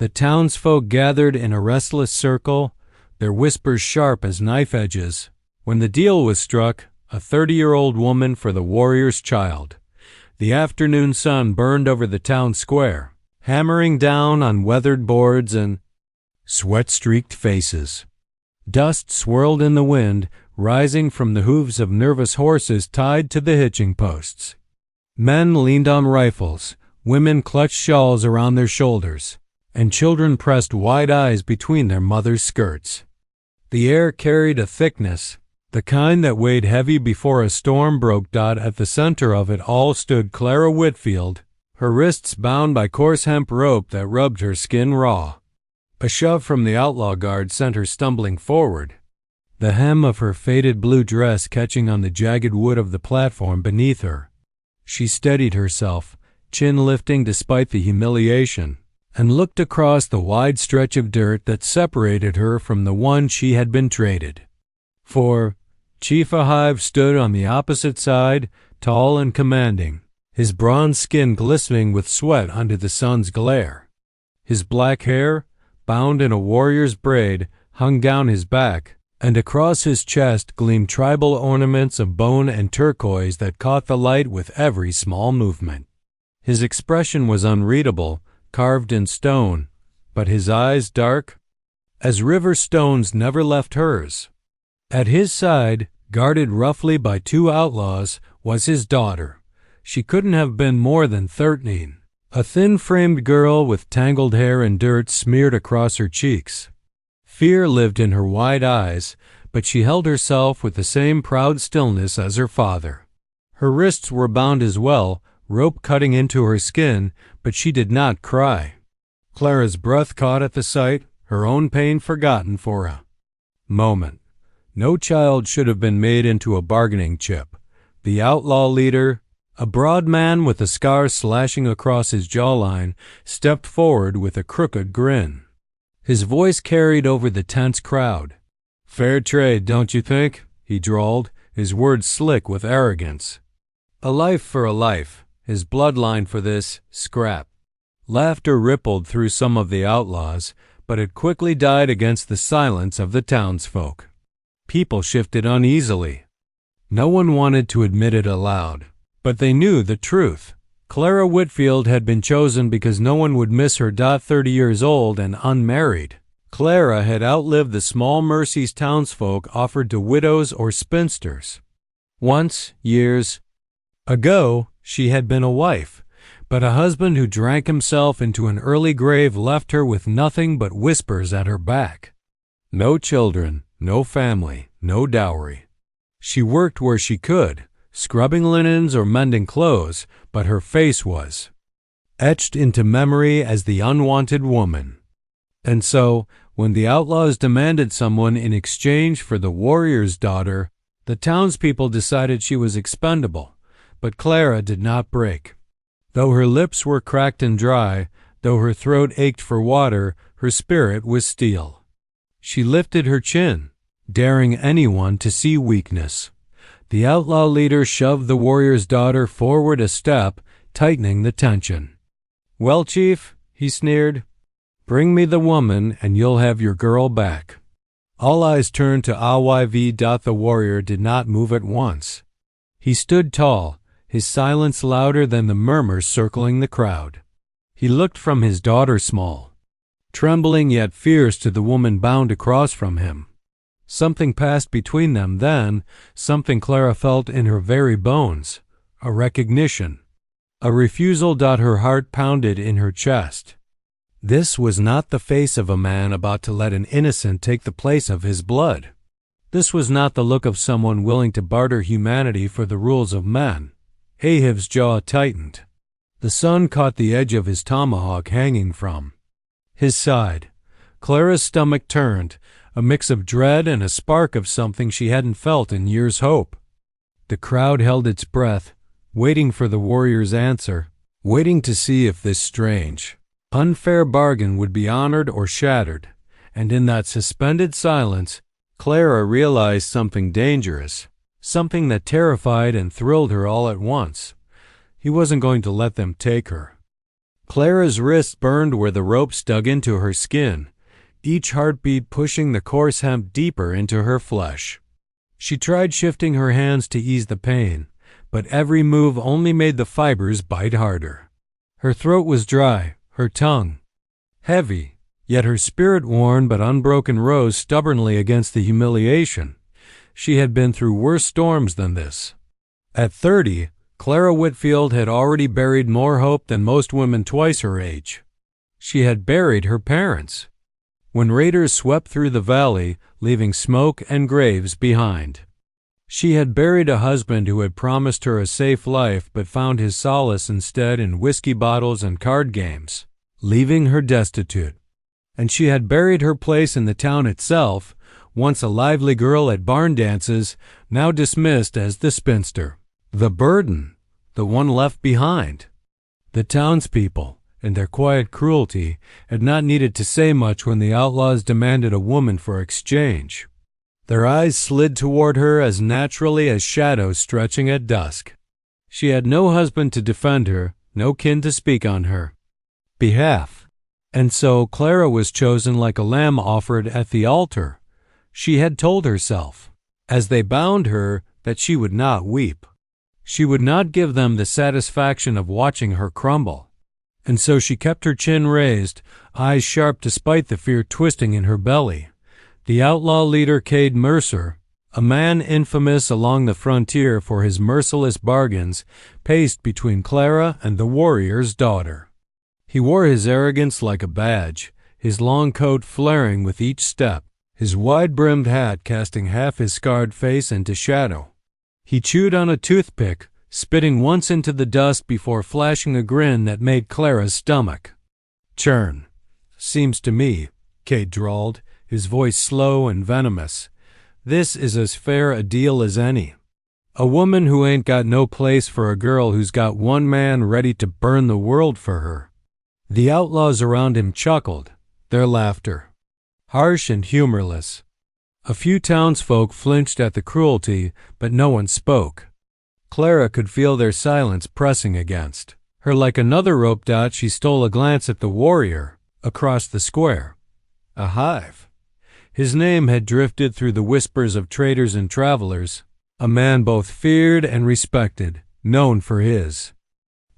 The townsfolk gathered in a restless circle, their whispers sharp as knife edges, when the deal was struck, a 30-year-old woman for the warrior's child. The afternoon sun burned over the town square, hammering down on weathered boards and sweat-streaked faces. Dust swirled in the wind, rising from the hooves of nervous horses tied to the hitching posts. Men leaned on rifles, women clutched shawls around their shoulders, and children pressed wide eyes between their mothers' skirts. The air carried a thickness, the kind that weighed heavy before a storm broke. At the center of it all stood Clara Whitfield, her wrists bound by coarse hemp rope that rubbed her skin raw. A shove from the outlaw guard sent her stumbling forward, the hem of her faded blue dress catching on the jagged wood of the platform beneath her. She steadied herself, chin lifting despite the humiliation, and looked across the wide stretch of dirt that separated her from the one she had been traded for. Chief Ahive stood on the opposite side, tall and commanding, his bronze skin glistening with sweat under the sun's glare. His black hair, bound in a warrior's braid, hung down his back, and across his chest gleamed tribal ornaments of bone and turquoise that caught the light with every small movement. His expression was unreadable, carved in stone, but his eyes dark as river stones never left hers. At his side, guarded roughly by two outlaws, was his daughter. She couldn't have been more than 13, a thin-framed girl with tangled hair and dirt smeared across her cheeks. Fear lived in her wide eyes, but she held herself with the same proud stillness as her father. Her wrists were bound as well, rope cutting into her skin, but she did not cry. Clara's breath caught at the sight, her own pain forgotten for a moment. No child should have been made into a bargaining chip. The outlaw leader, a broad man with a scar slashing across his jawline, stepped forward with a crooked grin. His voice carried over the tense crowd. "Fair trade, don't you think?" he drawled, his words slick with arrogance. "A life for a life, his bloodline for this scrap." Laughter rippled through some of the outlaws, but it quickly died against the silence of the townsfolk. People shifted uneasily. No one wanted to admit it aloud, but they knew the truth. Clara Whitfield had been chosen because no one would miss her. 30 years old and unmarried. Clara had outlived the small mercies townsfolk offered to widows or spinsters. Once, years ago, she had been a wife, but a husband who drank himself into an early grave left her with nothing but whispers at her back. No children, no family, no dowry. She worked where she could, scrubbing linens or mending clothes, but her face was etched into memory as the unwanted woman. And so, when the outlaws demanded someone in exchange for the warrior's daughter, the townspeople decided she was expendable, but Clara did not break. Though her lips were cracked and dry, though her throat ached for water, her spirit was steel. She lifted her chin, daring anyone to see weakness. The outlaw leader shoved the warrior's daughter forward a step, tightening the tension. "Well, Chief," he sneered, "bring me the woman and you'll have your girl back." All eyes turned to Ahive. The warrior did not move at once. He stood tall, his silence louder than the murmurs circling the crowd. He looked from his daughter small, trembling yet fierce, to the woman bound across from him. Something passed between them then, something Clara felt in her very bones, a recognition, a refusal. Her heart pounded in her chest. This was not the face of a man about to let an innocent take the place of his blood. This was not the look of someone willing to barter humanity for the rules of men. Ahive's jaw tightened. The sun caught the edge of his tomahawk hanging from his side. Clara's stomach turned, a mix of dread and a spark of something she hadn't felt in years' hope. The crowd held its breath, waiting for the warrior's answer, waiting to see if this strange, unfair bargain would be honored or shattered. And in that suspended silence, Clara realized something dangerous, something that terrified and thrilled her all at once. He wasn't going to let them take her. Clara's wrists burned where the ropes dug into her skin, each heartbeat pushing the coarse hemp deeper into her flesh. She tried shifting her hands to ease the pain, but every move only made the fibers bite harder. Her throat was dry, her tongue heavy, yet her spirit worn but unbroken rose stubbornly against the humiliation. She had been through worse storms than this. At 30, Clara Whitfield had already buried more hope than most women twice her age. She had buried her parents. When raiders swept through the valley, leaving smoke and graves behind. She had buried a husband who had promised her a safe life but found his solace instead in whiskey bottles and card games, leaving her destitute. And she had buried her place in the town itself, once a lively girl at barn dances, now dismissed as the spinster. The burden, the one left behind. The townspeople, in their quiet cruelty, had not needed to say much when the outlaws demanded a woman for exchange. Their eyes slid toward her as naturally as shadows stretching at dusk. She had no husband to defend her, no kin to speak on her behalf. And so Clara was chosen like a lamb offered at the altar. She had told herself, as they bound her, that she would not weep. She would not give them the satisfaction of watching her crumble. And so she kept her chin raised, eyes sharp despite the fear twisting in her belly. The outlaw leader Cade Mercer, a man infamous along the frontier for his merciless bargains, paced between Clara and the warrior's daughter. He wore his arrogance like a badge, his long coat flaring with each step, his wide-brimmed hat casting half his scarred face into shadow. He chewed on a toothpick, spitting once into the dust before flashing a grin that made Clara's stomach churn. "Seems to me," Cade drawled, his voice slow and venomous, "this is as fair a deal as any. A woman who ain't got no place for a girl who's got one man ready to burn the world for her." The outlaws around him chuckled, their laughter harsh and humorless. A few townsfolk flinched at the cruelty, but no one spoke. Clara could feel their silence pressing against her like another rope dot. She stole a glance at the warrior across the square. A hive. His name had drifted through the whispers of traders and travelers, a man both feared and respected, known for his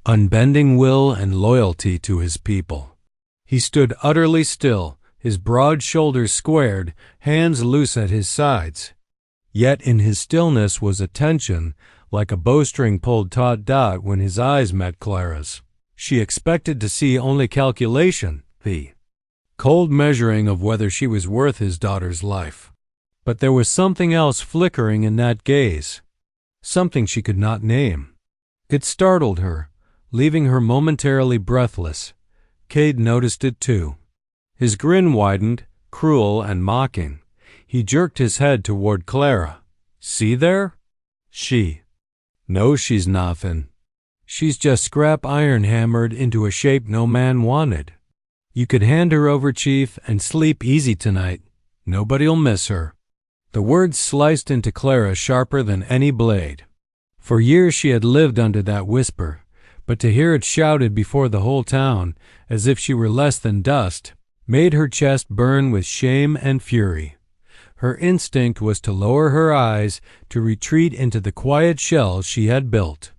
unbending will and loyalty to his people. He stood utterly still, his broad shoulders squared, hands loose at his sides. Yet in his stillness was a tension, like a bowstring pulled taut dot when his eyes met Clara's. She expected to see only calculation, the cold measuring of whether she was worth his daughter's life. But there was something else flickering in that gaze, something she could not name. It startled her, leaving her momentarily breathless. Cade noticed it too. His grin widened, cruel and mocking. He jerked his head toward Clara. "See there? She. No, she's nothin'. She's just scrap iron hammered into a shape no man wanted. You could hand her over, Chief, and sleep easy tonight. Nobody'll miss her." The words sliced into Clara sharper than any blade. For years she had lived under that whisper, but to hear it shouted before the whole town, as if she were less than dust, made her chest burn with shame and fury. Her instinct was to lower her eyes, to retreat into the quiet shell she had built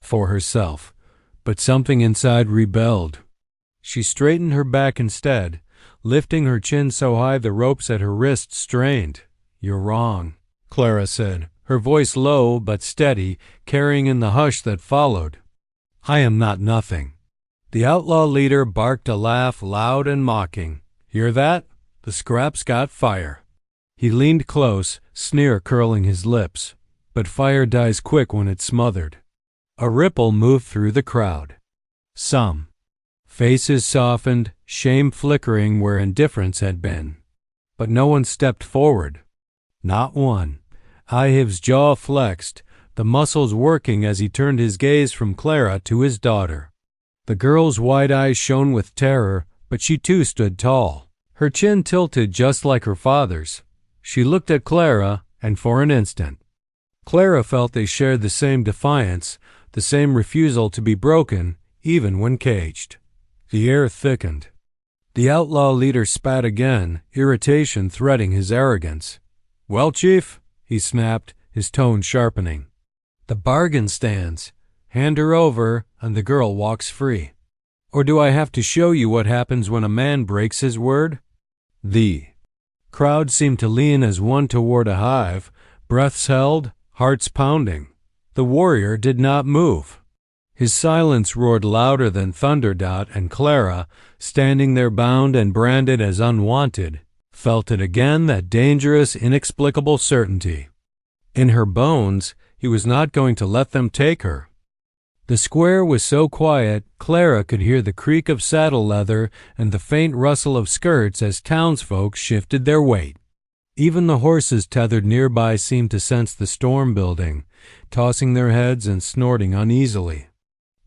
for herself, but something inside rebelled. She straightened her back instead, lifting her chin so high the ropes at her wrists strained. "You're wrong," Clara said, her voice low but steady, carrying in the hush that followed. "I am not nothing." The outlaw leader barked a laugh loud and mocking. "Hear that? The scrap's got fire." He leaned close, sneer curling his lips. But fire dies quick when it's smothered. A ripple moved through the crowd. Some faces softened, shame flickering where indifference had been. But no one stepped forward. Not one. Ihiv's jaw flexed, the muscles working as he turned his gaze from Clara to his daughter. The girl's wide eyes shone with terror, but she too stood tall. Her chin tilted just like her father's. She looked at Clara, and for an instant, Clara felt they shared the same defiance, the same refusal to be broken, even when caged. The air thickened. The outlaw leader spat again, irritation threading his arrogance. "Well, Chief," he snapped, his tone sharpening. "The bargain stands. Hand her over, and the girl walks free. Or do I have to show you what happens when a man breaks his word?" The crowd seemed to lean as one toward a hive, breaths held, hearts pounding. The warrior did not move. His silence roared louder than thunder. And Clara, standing there bound and branded as unwanted, felt it again, that dangerous, inexplicable certainty. In her bones, he was not going to let them take her. The square was so quiet, Clara could hear the creak of saddle leather and the faint rustle of skirts as townsfolk shifted their weight. Even the horses tethered nearby seemed to sense the storm building, tossing their heads and snorting uneasily.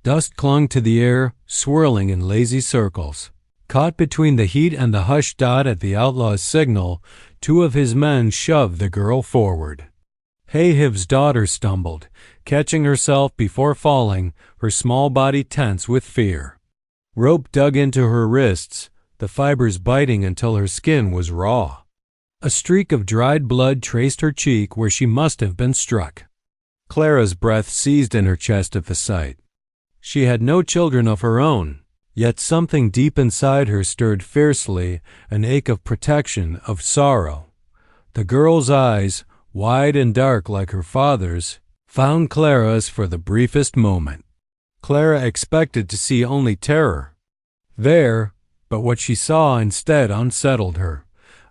Dust clung to the air, swirling in lazy circles. Caught between the heat and the hush. At the outlaw's signal, two of his men shoved the girl forward. Hayhiv's daughter stumbled, catching herself before falling, her small body tense with fear. Rope dug into her wrists, the fibers biting until her skin was raw. A streak of dried blood traced her cheek where she must have been struck. Clara's breath seized in her chest at the sight. She had no children of her own, yet something deep inside her stirred fiercely, an ache of protection, of sorrow. The girl's eyes, wide and dark like her father's, found Clara's for the briefest moment. Clara expected to see only terror there, but what she saw instead unsettled her,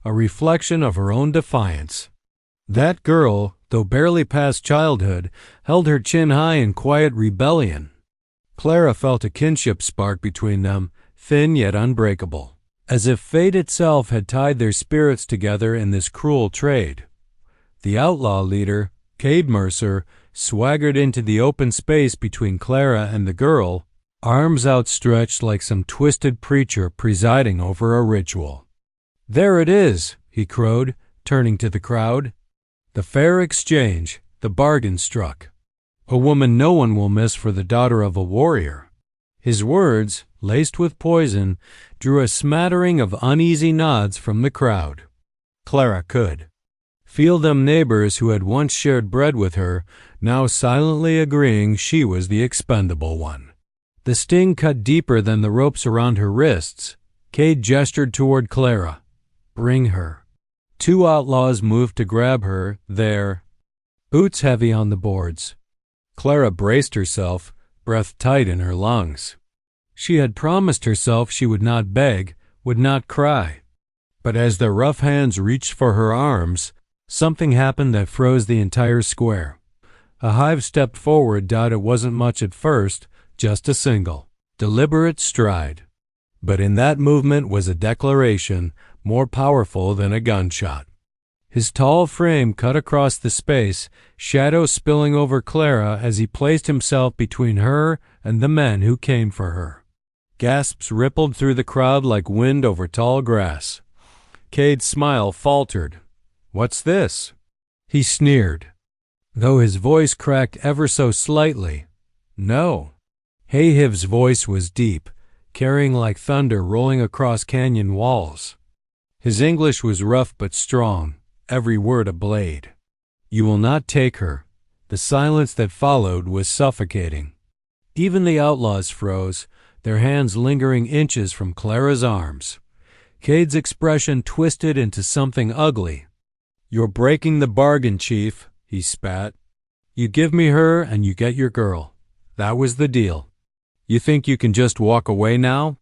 a reflection of her own defiance. That girl, though barely past childhood, held her chin high in quiet rebellion. Clara felt a kinship spark between them, thin yet unbreakable, as if fate itself had tied their spirits together in this cruel trade. The outlaw leader, Cade Mercer, swaggered into the open space between Clara and the girl, arms outstretched like some twisted preacher presiding over a ritual. "There it is," he crowed, turning to the crowd. "The fair exchange, the bargain struck. A woman no one will miss for the daughter of a warrior." His words, laced with poison, drew a smattering of uneasy nods from the crowd. Clara could feel them neighbors who had once shared bread with her, now silently agreeing she was the expendable one. The sting cut deeper than the ropes around her wrists. Cade gestured toward Clara. "Bring her." Two outlaws moved to grab her, their boots heavy on the boards. Clara braced herself, breath tight in her lungs. She had promised herself she would not beg, would not cry. But as their rough hands reached for her arms, something happened that froze the entire square. A hive stepped forward. It wasn't much at first, just a single, deliberate stride. But in that movement was a declaration more powerful than a gunshot. His tall frame cut across the space, shadow spilling over Clara as he placed himself between her and the men who came for her. Gasps rippled through the crowd like wind over tall grass. Cade's smile faltered. "What's this?" He sneered, though his voice cracked ever so slightly. "No." Hayhiv's voice was deep, carrying like thunder rolling across canyon walls. His English was rough but strong, every word a blade. "You will not take her." The silence that followed was suffocating. Even the outlaws froze, their hands lingering inches from Clara's arms. Cade's expression twisted into something ugly. "You're breaking the bargain, Chief," he spat. "You give me her and you get your girl. That was the deal. You think you can just walk away now?"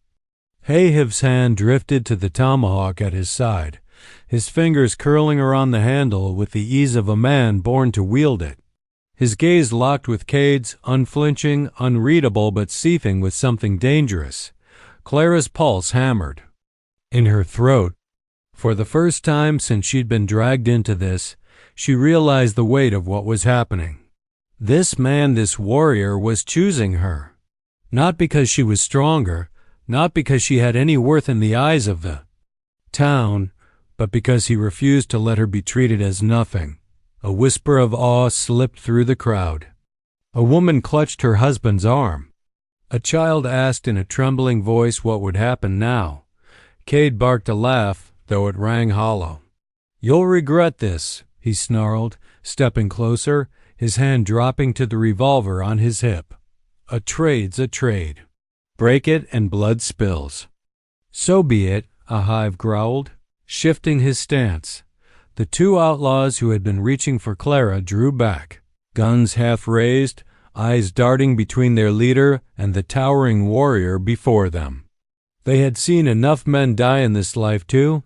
Hayhiv's hand drifted to the tomahawk at his side, his fingers curling around the handle with the ease of a man born to wield it. His gaze locked with Cade's, unflinching, unreadable but seething with something dangerous. Clara's pulse hammered. In her throat, for the first time since she'd been dragged into this, she realized the weight of what was happening. This man, this warrior, was choosing her. Not because she was stronger, not because she had any worth in the eyes of the town, but because he refused to let her be treated as nothing. A whisper of awe slipped through the crowd. A woman clutched her husband's arm. A child asked in a trembling voice what would happen now. Cade barked a laugh, though it rang hollow. "You'll regret this," he snarled, stepping closer, his hand dropping to the revolver on his hip. "A trade's a trade. Break it and blood spills." "So be it," a hive growled, shifting his stance. The two outlaws who had been reaching for Clara drew back, guns half raised, eyes darting between their leader and the towering warrior before them. They had seen enough men die in this life to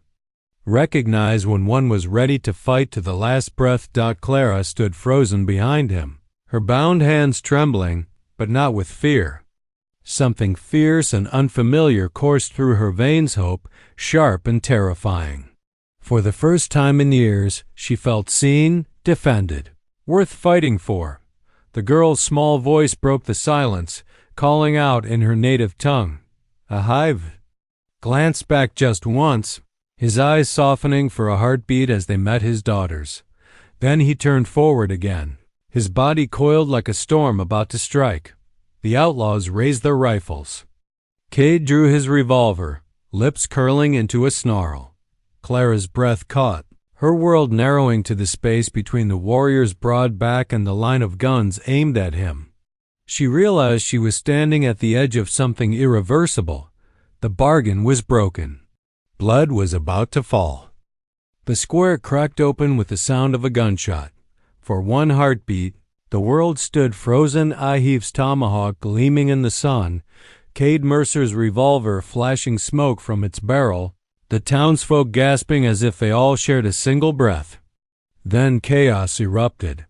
recognize when one was ready to fight to the last breath. Clara stood frozen behind him, her bound hands trembling, but not with fear. Something fierce and unfamiliar coursed through her veins, hope, sharp and terrifying. For the first time in years, she felt seen, defended, worth fighting for. The girl's small voice broke the silence, calling out in her native tongue. A hive glanced back just once, his eyes softening for a heartbeat as they met his daughter's. Then he turned forward again, his body coiled like a storm about to strike. The outlaws raised their rifles. Cade drew his revolver, lips curling into a snarl. Clara's breath caught, her world narrowing to the space between the warrior's broad back and the line of guns aimed at him. She realized she was standing at the edge of something irreversible. The bargain was broken. Blood was about to fall. The square cracked open with the sound of a gunshot. For one heartbeat, the world stood frozen, Ahiv's tomahawk gleaming in the sun, Cade Mercer's revolver flashing smoke from its barrel, the townsfolk gasping as if they all shared a single breath. Then chaos erupted.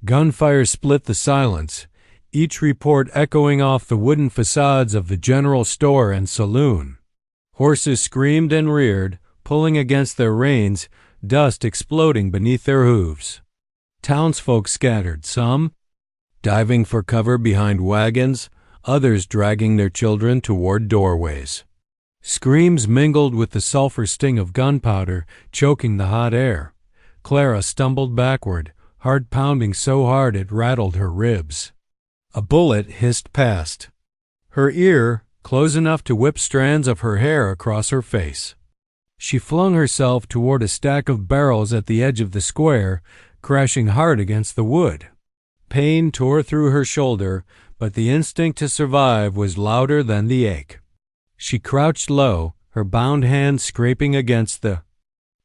Gunfire split the silence, each report echoing off the wooden facades of the general store and saloon. Horses screamed and reared, pulling against their reins, dust exploding beneath their hooves. Townsfolk scattered, some diving for cover behind wagons, others dragging their children toward doorways. Screams mingled with the sulfur sting of gunpowder, choking the hot air. Clara stumbled backward, heart pounding so hard it rattled her ribs. A bullet hissed past. Her ear, close enough to whip strands of her hair across her face. She flung herself toward a stack of barrels at the edge of the square, crashing hard against the wood. Pain tore through her shoulder, but the instinct to survive was louder than the ache. She crouched low, her bound hands scraping against the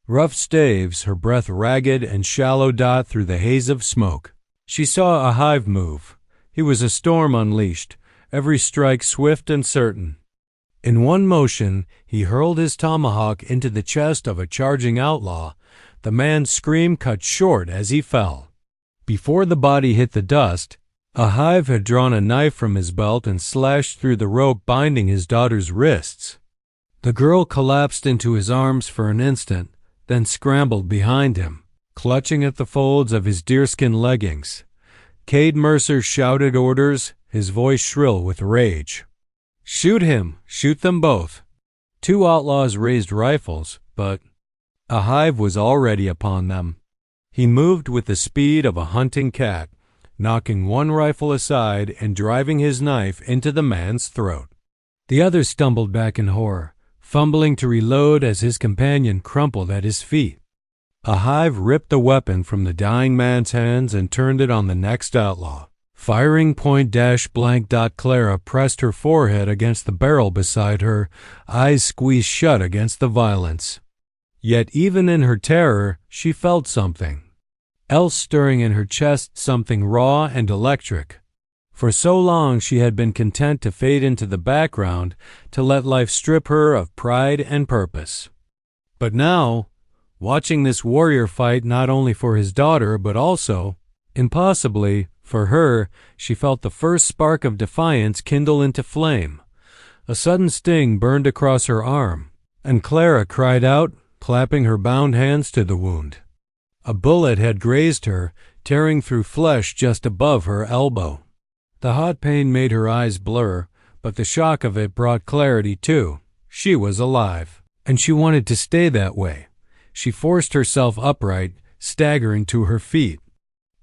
rough staves, her breath ragged and shallow through the haze of smoke. She saw a hive move. He was a storm unleashed, every strike swift and certain. In one motion, he hurled his tomahawk into the chest of a charging outlaw. The man's scream cut short as he fell. Before the body hit the dust, a hive had drawn a knife from his belt and slashed through the rope binding his daughter's wrists. The girl collapsed into his arms for an instant, then scrambled behind him, clutching at the folds of his deerskin leggings. Cade Mercer shouted orders, his voice shrill with rage. "Shoot him! Shoot them both!" Two outlaws raised rifles, but a hive was already upon them. He moved with the speed of a hunting cat, knocking one rifle aside and driving his knife into the man's throat. The other stumbled back in horror, fumbling to reload as his companion crumpled at his feet. A hive ripped the weapon from the dying man's hands and turned it on the next outlaw. Firing point blank. Clara pressed her forehead against the barrel beside her, eyes squeezed shut against the violence. Yet even in her terror, she felt something else stirring in her chest, something raw and electric. For so long she had been content to fade into the background, to let life strip her of pride and purpose. But now, watching this warrior fight not only for his daughter but also, impossibly, for her, she felt the first spark of defiance kindle into flame. A sudden sting burned across her arm, and Clara cried out, clapping her bound hands to the wound. A bullet had grazed her, tearing through flesh just above her elbow. The hot pain made her eyes blur, but the shock of it brought clarity too. She was alive, and she wanted to stay that way. She forced herself upright, staggering to her feet,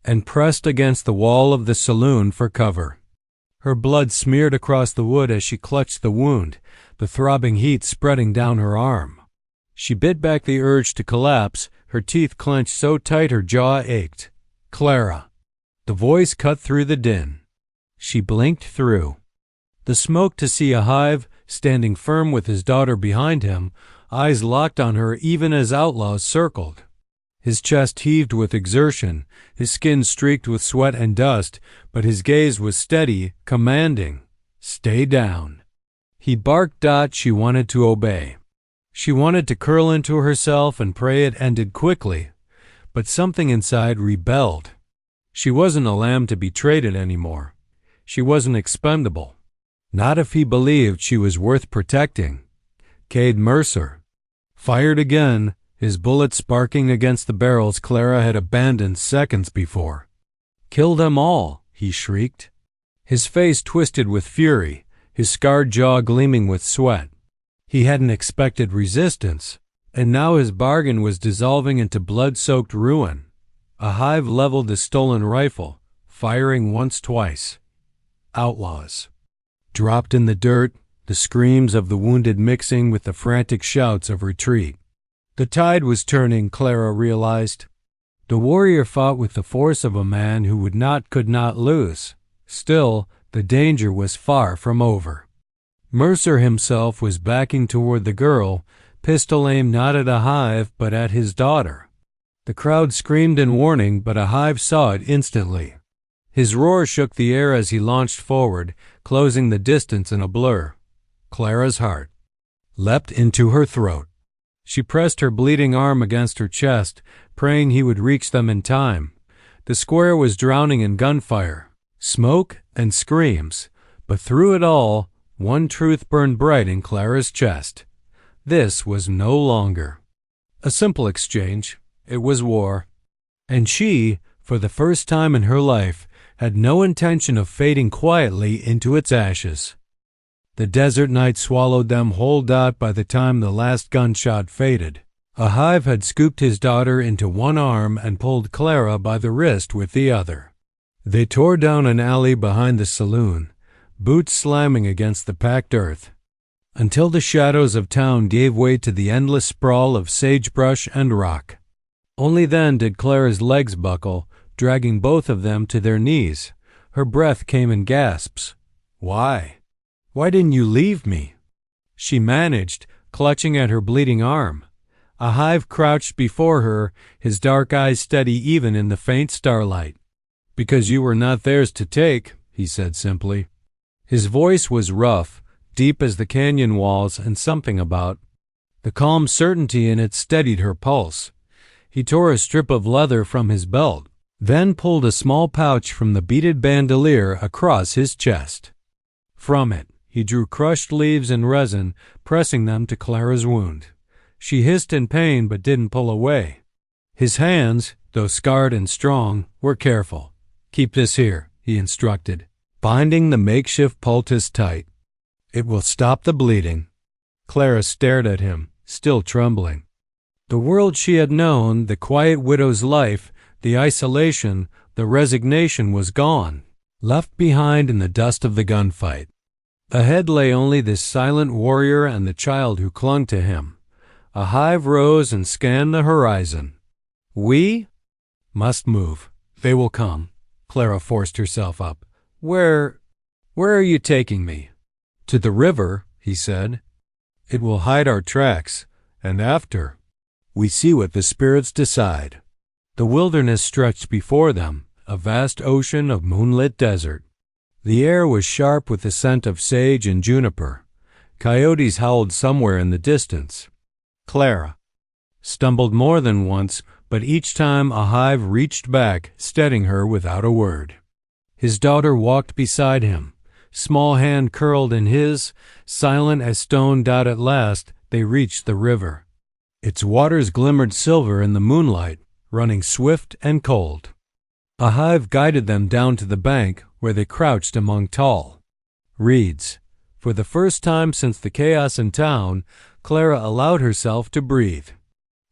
and pressed against the wall of the saloon for cover. Her blood smeared across the wood as she clutched the wound, the throbbing heat spreading down her arm. She bit back the urge to collapse, her teeth clenched so tight her jaw ached. "Clara." The voice cut through the din. She blinked through the smoke to see a Hive standing firm with his daughter behind him, eyes locked on her even as Outlaw circled. His chest heaved with exertion, his skin streaked with sweat and dust, but his gaze was steady, commanding. "Stay down." He barked. She wanted to obey. She wanted to curl into herself and pray it ended quickly, but something inside rebelled. She wasn't a lamb to be traded anymore. She wasn't expendable. Not if he believed she was worth protecting. Cade Mercer fired again, his bullet sparking against the barrels Clara had abandoned seconds before. "Kill them all," he shrieked. His face twisted with fury, his scarred jaw gleaming with sweat. He hadn't expected resistance, and now his bargain was dissolving into blood-soaked ruin. A Hive leveled the stolen rifle, firing once, twice. Outlaws dropped in the dirt, the screams of the wounded mixing with the frantic shouts of retreat. The tide was turning, Clara realized. The warrior fought with the force of a man who could not lose. Still, the danger was far from over. Mercer himself was backing toward the girl, pistol aimed not at a Hive but at his daughter. The crowd screamed in warning, but a Hive saw it instantly. His roar shook the air as he launched forward, closing the distance in a blur. Clara's heart leapt into her throat. She pressed her bleeding arm against her chest, praying he would reach them in time. The square was drowning in gunfire, smoke, and screams, but through it all, one truth burned bright in Clara's chest. This was no longer a simple exchange. It was war. And she, for the first time in her life, had no intention of fading quietly into its ashes. The desert night swallowed them whole. By the time the last gunshot faded, a Hive had scooped his daughter into one arm and pulled Clara by the wrist with the other. They tore down an alley behind the saloon, boots slamming against the packed earth, until the shadows of town gave way to the endless sprawl of sagebrush and rock. Only then did Clara's legs buckle, dragging both of them to their knees. Her breath came in gasps. "Why? Why didn't you leave me?" she managed, clutching at her bleeding arm. A Hive crouched before her, his dark eyes steady even in the faint starlight. "Because you were not theirs to take," he said simply. His voice was rough, deep as the canyon walls, and something about the calm certainty in it steadied her pulse. He tore a strip of leather from his belt, then pulled a small pouch from the beaded bandolier across his chest. From it, he drew crushed leaves and resin, pressing them to Clara's wound. She hissed in pain but didn't pull away. His hands, though scarred and strong, were careful. "Keep this here," he instructed, binding the makeshift poultice tight. "It will stop the bleeding." Clara stared at him, still trembling. The world she had known, the quiet widow's life, the isolation, the resignation was gone, left behind in the dust of the gunfight. Ahead lay only this silent warrior and the child who clung to him. A Hive rose and scanned the horizon. "We must move. They will come." Clara forced herself up. Where are you taking me?" "To the river," he said. "It will hide our tracks, and after, we see what the spirits decide." The wilderness stretched before them, a vast ocean of moonlit desert. The air was sharp with the scent of sage and juniper. Coyotes howled somewhere in the distance. Clara stumbled more than once, but each time a Hive reached back, steadying her without a word. His daughter walked beside him, small hand curled in his, silent as stone. At last they reached the river. Its waters glimmered silver in the moonlight, running swift and cold. A Hive guided them down to the bank, where they crouched among tall reeds. For the first time since the chaos in town, Clara allowed herself to breathe.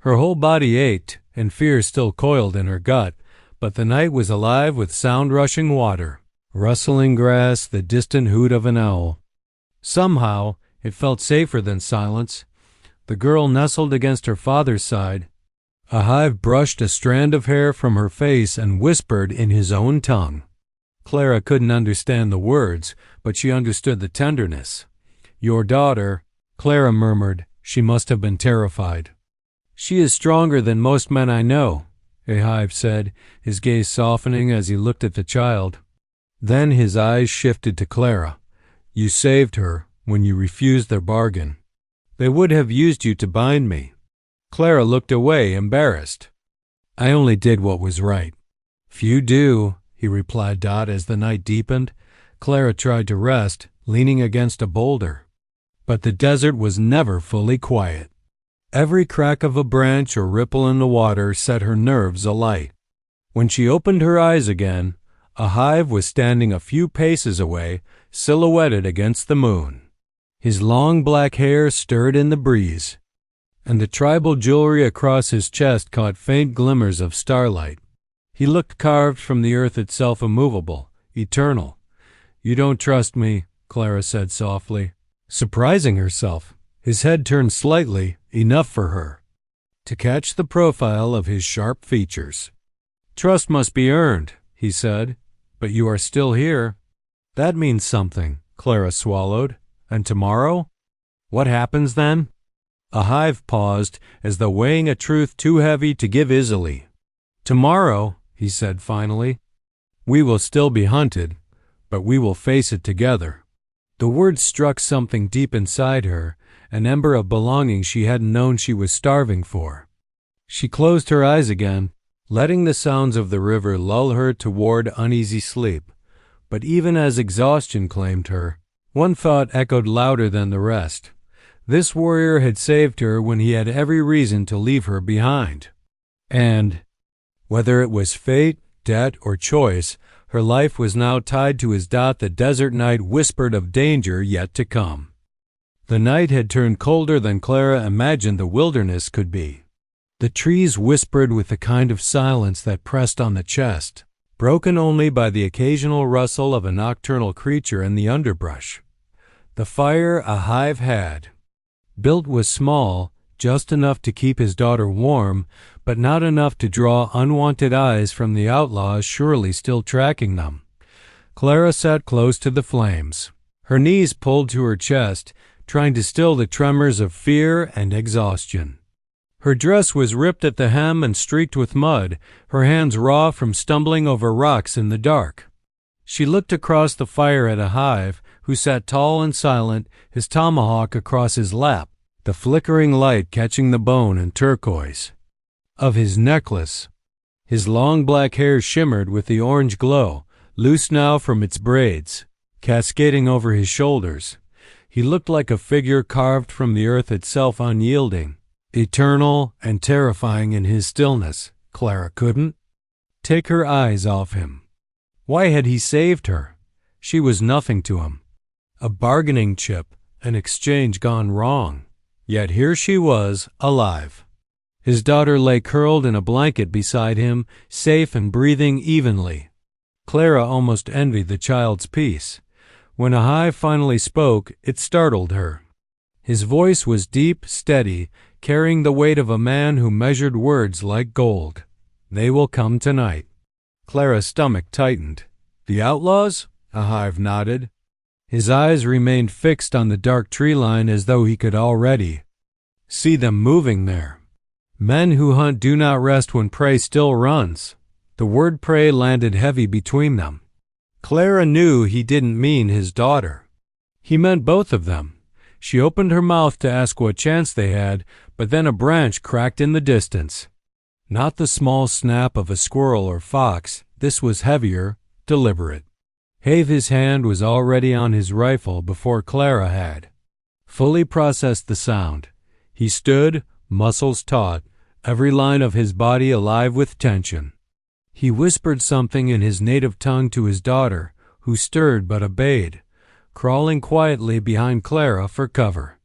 Her whole body ached, and fear still coiled in her gut, but the night was alive with sound rushing water. rustling grass, the distant hoot of an owl. Somehow, it felt safer than silence. The girl nestled against her father's side. A hive brushed a strand of hair from her face and whispered in his own tongue. Clara couldn't understand the words, but she understood the tenderness. "Your daughter," Clara murmured. She must have been terrified. "She is stronger than most men I know," a hive said, his gaze softening as he looked at the child. Then his eyes shifted to Clara. "You saved her when you refused their bargain. They would have used you to bind me." Clara looked away, embarrassed. "I only did what was right." "Few do," he replied Dot as the night deepened. Clara tried to rest, leaning against a boulder. But the desert was never fully quiet. Every crack of a branch or ripple in the water set her nerves alight. When she opened her eyes again, a hive was standing a few paces away, silhouetted against the moon. His long black hair stirred in the breeze, and the tribal jewelry across his chest caught faint glimmers of starlight. He looked carved from the earth itself, immovable, eternal. "You don't trust me," Clara said softly, surprising herself. His head turned slightly, enough for her to catch the profile of his sharp features. "Trust must be earned," he said, "but you are still here." "That means something," Clara swallowed. "And tomorrow? What happens then?" A hive paused, as though weighing a truth too heavy to give easily. "Tomorrow," he said finally, "we will still be hunted, but we will face it together." The words struck something deep inside her, an ember of belonging she hadn't known she was starving for. She closed her eyes again, letting the sounds of the river lull her toward uneasy sleep. But even as exhaustion claimed her, one thought echoed louder than the rest. This warrior had saved her when he had every reason to leave her behind. And, whether it was fate, debt, or choice, her life was now tied to his. The desert night whispered of danger yet to come. The night had turned colder than Clara imagined the wilderness could be. The trees whispered with the kind of silence that pressed on the chest, broken only by the occasional rustle of a nocturnal creature in the underbrush. The fire a hive had built was small, just enough to keep his daughter warm, but not enough to draw unwanted eyes from the outlaws surely still tracking them. Clara sat close to the flames, her knees pulled to her chest, trying to still the tremors of fear and exhaustion. Her dress was ripped at the hem and streaked with mud, her hands raw from stumbling over rocks in the dark. She looked across the fire at a hive, who sat tall and silent, his tomahawk across his lap, the flickering light catching the bone and turquoise of his necklace. His long black hair shimmered with the orange glow, loose now from its braids, cascading over his shoulders. He looked like a figure carved from the earth itself, unyielding, eternal and terrifying in his stillness. Clara couldn't take her eyes off him. Why had he saved her? She was nothing to him. A bargaining chip, an exchange gone wrong. Yet here she was, alive. His daughter lay curled in a blanket beside him, safe and breathing evenly. Clara almost envied the child's peace. When a hive finally spoke, it startled her. His voice was deep, steady, carrying the weight of a man who measured words like gold. "They will come tonight." Clara's stomach tightened. "The outlaws?" A hive nodded. His eyes remained fixed on the dark tree line as though he could already see them moving there. "Men who hunt do not rest when prey still runs." The word prey landed heavy between them. Clara knew he didn't mean his daughter. He meant both of them. She opened her mouth to ask what chance they had, but then a branch cracked in the distance. Not the small snap of a squirrel or fox. This was heavier, deliberate. His hand was already on his rifle before Clara had fully processed the sound. He stood, muscles taut, every line of his body alive with tension. He whispered something in his native tongue to his daughter, who stirred but obeyed, crawling quietly behind Clara for cover.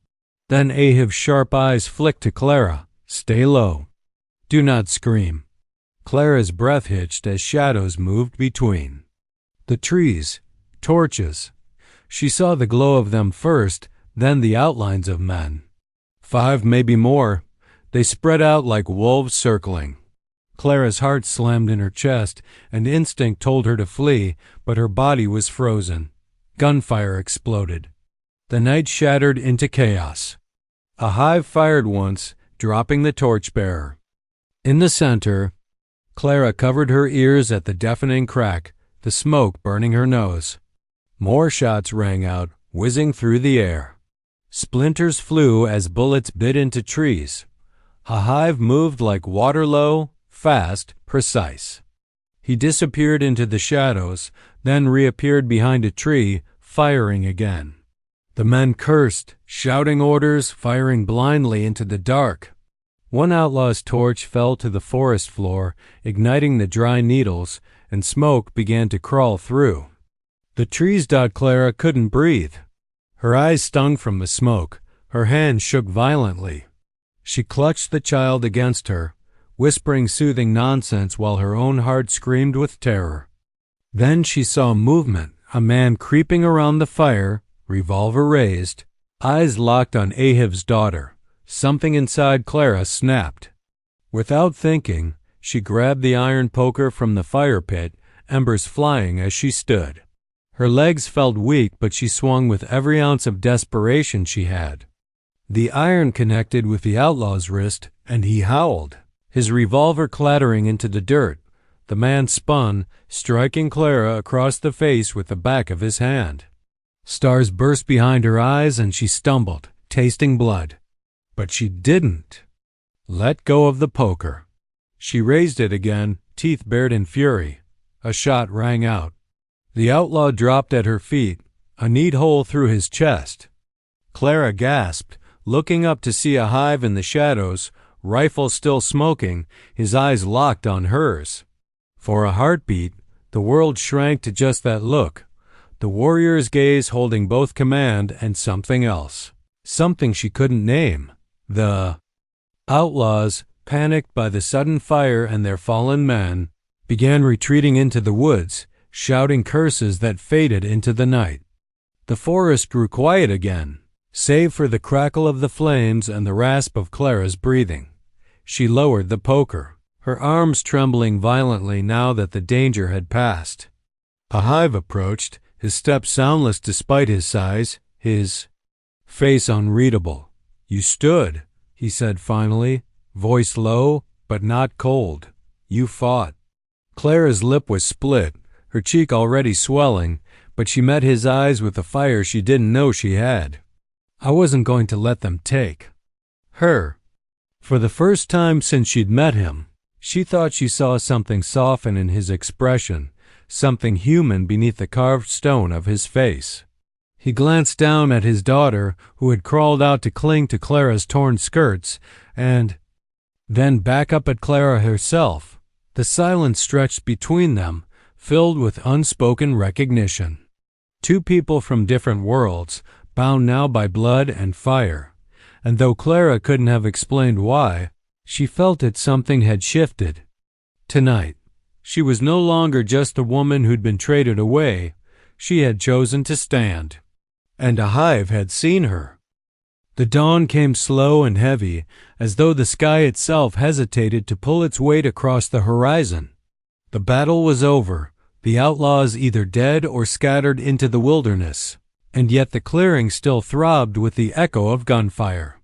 Then Ahive's sharp eyes flicked to Clara. "Stay low. Do not scream." Clara's breath hitched as shadows moved between. The trees, torches. She saw the glow of them first, then the outlines of men. 5, maybe more. They spread out like wolves circling. Clara's heart slammed in her chest, and instinct told her to flee, but her body was frozen. Gunfire exploded. The night shattered into chaos. A hive fired once, dropping the torchbearer. In the center, Clara covered her ears at the deafening crack, the smoke burning her nose. More shots rang out, whizzing through the air. Splinters flew as bullets bit into trees. A hive moved like Waterloo, fast, precise. He disappeared into the shadows, then reappeared behind a tree, firing again. The men cursed, shouting orders, firing blindly into the dark. One outlaw's torch fell to the forest floor, igniting the dry needles, and smoke began to crawl through. The trees. Clara couldn't breathe. Her eyes stung from the smoke. Her hands shook violently. She clutched the child against her, whispering soothing nonsense while her own heart screamed with terror. Then she saw movement, a man creeping around the fire, revolver raised, eyes locked on Ahiv's daughter. Something inside Clara snapped. Without thinking, she grabbed the iron poker from the fire pit, embers flying as she stood. Her legs felt weak, but she swung with every ounce of desperation she had. The iron connected with the outlaw's wrist, and he howled, his revolver clattering into the dirt. The man spun, striking Clara across the face with the back of his hand. Stars burst behind her eyes, and she stumbled, tasting blood. But she didn't let go of the poker. She raised it again, teeth bared in fury. A shot rang out. The outlaw dropped at her feet, a neat hole through his chest. Clara gasped, looking up to see a hive in the shadows, rifle still smoking, his eyes locked on hers. For a heartbeat, the world shrank to just that look, the warrior's gaze holding both command and something else, something she couldn't name. The outlaws, panicked by the sudden fire and their fallen men, began retreating into the woods, shouting curses that faded into the night. The forest grew quiet again, save for the crackle of the flames and the rasp of Clara's breathing. She lowered the poker, her arms trembling violently now that the danger had passed. A hive approached, his steps soundless despite his size, his face unreadable. "You stood," he said finally, voice low, but not cold. "You fought." Clara's lip was split, her cheek already swelling, but she met his eyes with a fire she didn't know she had. "I wasn't going to let them take her." For the first time since she'd met him, she thought she saw something soften in his expression, something human beneath the carved stone of his face. He glanced down at his daughter, who had crawled out to cling to Clara's torn skirts, and then back up at Clara herself. The silence stretched between them, filled with unspoken recognition. Two people from different worlds, bound now by blood and fire. And though Clara couldn't have explained why, she felt that something had shifted. Tonight, she was no longer just a woman who'd been traded away. She had chosen to stand. And a hive had seen her. The dawn came slow and heavy, as though the sky itself hesitated to pull its weight across the horizon. The battle was over, the outlaws either dead or scattered into the wilderness, and yet the clearing still throbbed with the echo of gunfire.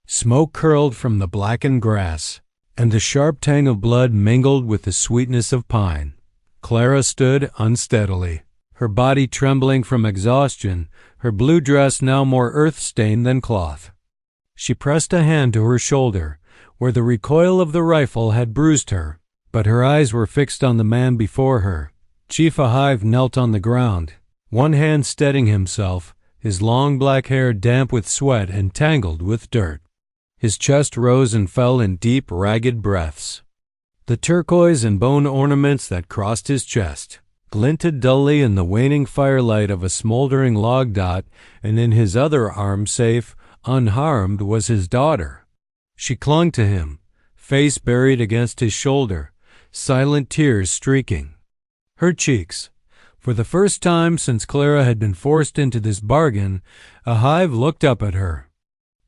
Smoke curled from the blackened grass, and the sharp tang of blood mingled with the sweetness of pine. Clara stood unsteadily, her body trembling from exhaustion, her blue dress now more earth-stained than cloth. She pressed a hand to her shoulder, where the recoil of the rifle had bruised her, but her eyes were fixed on the man before her. Chief Ahive knelt on the ground, one hand steadying himself, his long black hair damp with sweat and tangled with dirt. His chest rose and fell in deep, ragged breaths. The turquoise and bone ornaments that crossed his chest glinted dully in the waning firelight of a smoldering log dot, and in his other arm, safe, unharmed, was his daughter. She clung to him, face buried against his shoulder, silent tears streaking her cheeks. For the first time since Clara had been forced into this bargain, a hive looked up at her.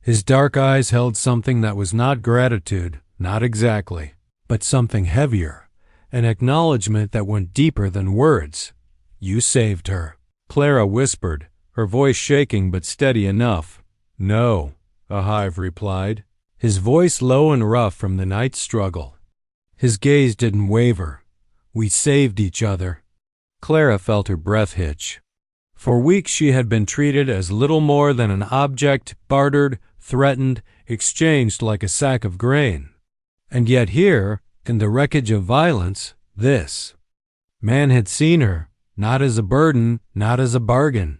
His dark eyes held something that was not gratitude, not exactly, but something heavier, an acknowledgement that went deeper than words. "You saved her," Clara whispered, her voice shaking but steady enough. "No," a hive replied, his voice low and rough from the night's struggle. His gaze didn't waver. "We saved each other." Clara felt her breath hitch. For weeks she had been treated as little more than an object, bartered, threatened, exchanged like a sack of grain. And yet here, in the wreckage of violence, this. Man had seen her, not as a burden, not as a bargain.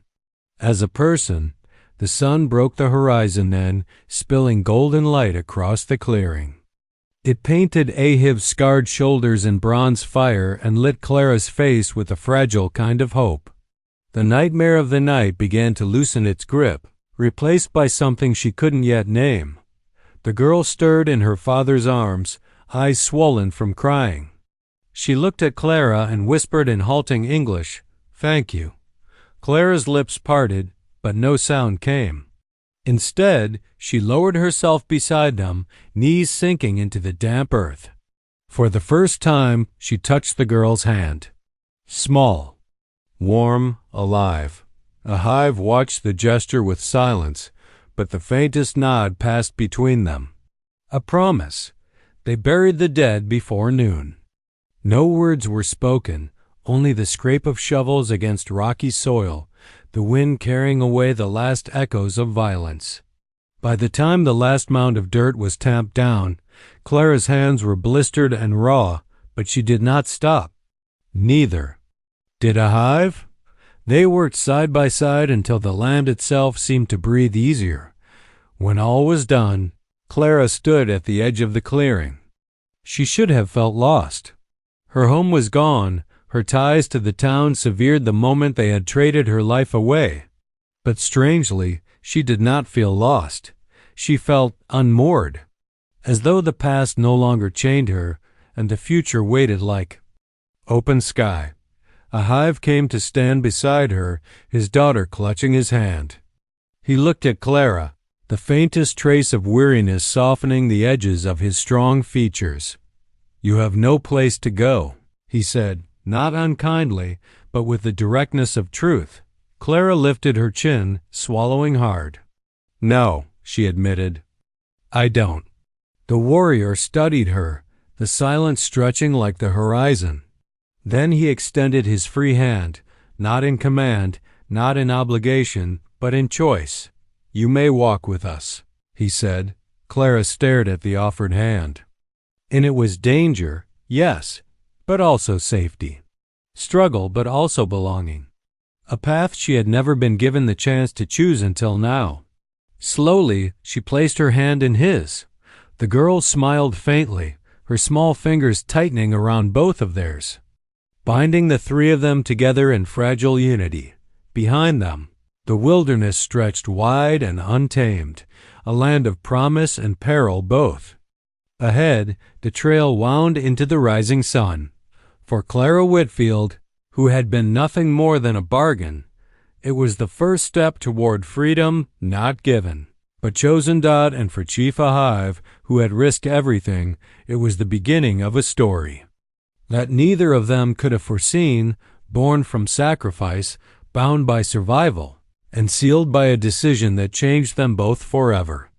As a person. The sun broke the horizon then, spilling golden light across the clearing. It painted Ahib's scarred shoulders in bronze fire and lit Clara's face with a fragile kind of hope. The nightmare of the night began to loosen its grip, replaced by something she couldn't yet name. The girl stirred in her father's arms, eyes swollen from crying. She looked at Clara and whispered in halting English, "Thank you." Clara's lips parted, but no sound came. Instead, she lowered herself beside them, knees sinking into the damp earth. For the first time, she touched the girl's hand. Small, warm, alive. A hive watched the gesture with silence, but the faintest nod passed between them. A promise. They buried the dead before noon. No words were spoken, only the scrape of shovels against rocky soil, the wind carrying away the last echoes of violence. By the time the last mound of dirt was tamped down, Clara's hands were blistered and raw, but she did not stop. Neither did a hive. They worked side by side until the land itself seemed to breathe easier. When all was done, Clara stood at the edge of the clearing. She should have felt lost. Her home was gone, her ties to the town severed the moment they had traded her life away. But strangely, she did not feel lost. She felt unmoored, as though the past no longer chained her and the future waited like open sky. A hive came to stand beside her, his daughter clutching his hand. He looked at Clara, the faintest trace of weariness softening the edges of his strong features. "You have no place to go," he said, not unkindly, but with the directness of truth. Clara lifted her chin, swallowing hard. "No," she admitted. "I don't." The warrior studied her, the silence stretching like the horizon. Then he extended his free hand, not in command, not in obligation, but in choice. "You may walk with us," he said. Clara stared at the offered hand. And it was danger, yes, but also safety. Struggle, but also belonging. A path she had never been given the chance to choose until now. Slowly, she placed her hand in his. The girl smiled faintly, her small fingers tightening around both of theirs, binding the three of them together in fragile unity. Behind them, the wilderness stretched wide and untamed, a land of promise and peril both. Ahead, the trail wound into the rising sun. For Clara Whitfield, who had been nothing more than a bargain, it was the first step toward freedom not given, but chosen. And for Chief Hive, who had risked everything, it was the beginning of a story that neither of them could have foreseen, born from sacrifice, bound by survival, and sealed by a decision that changed them both forever.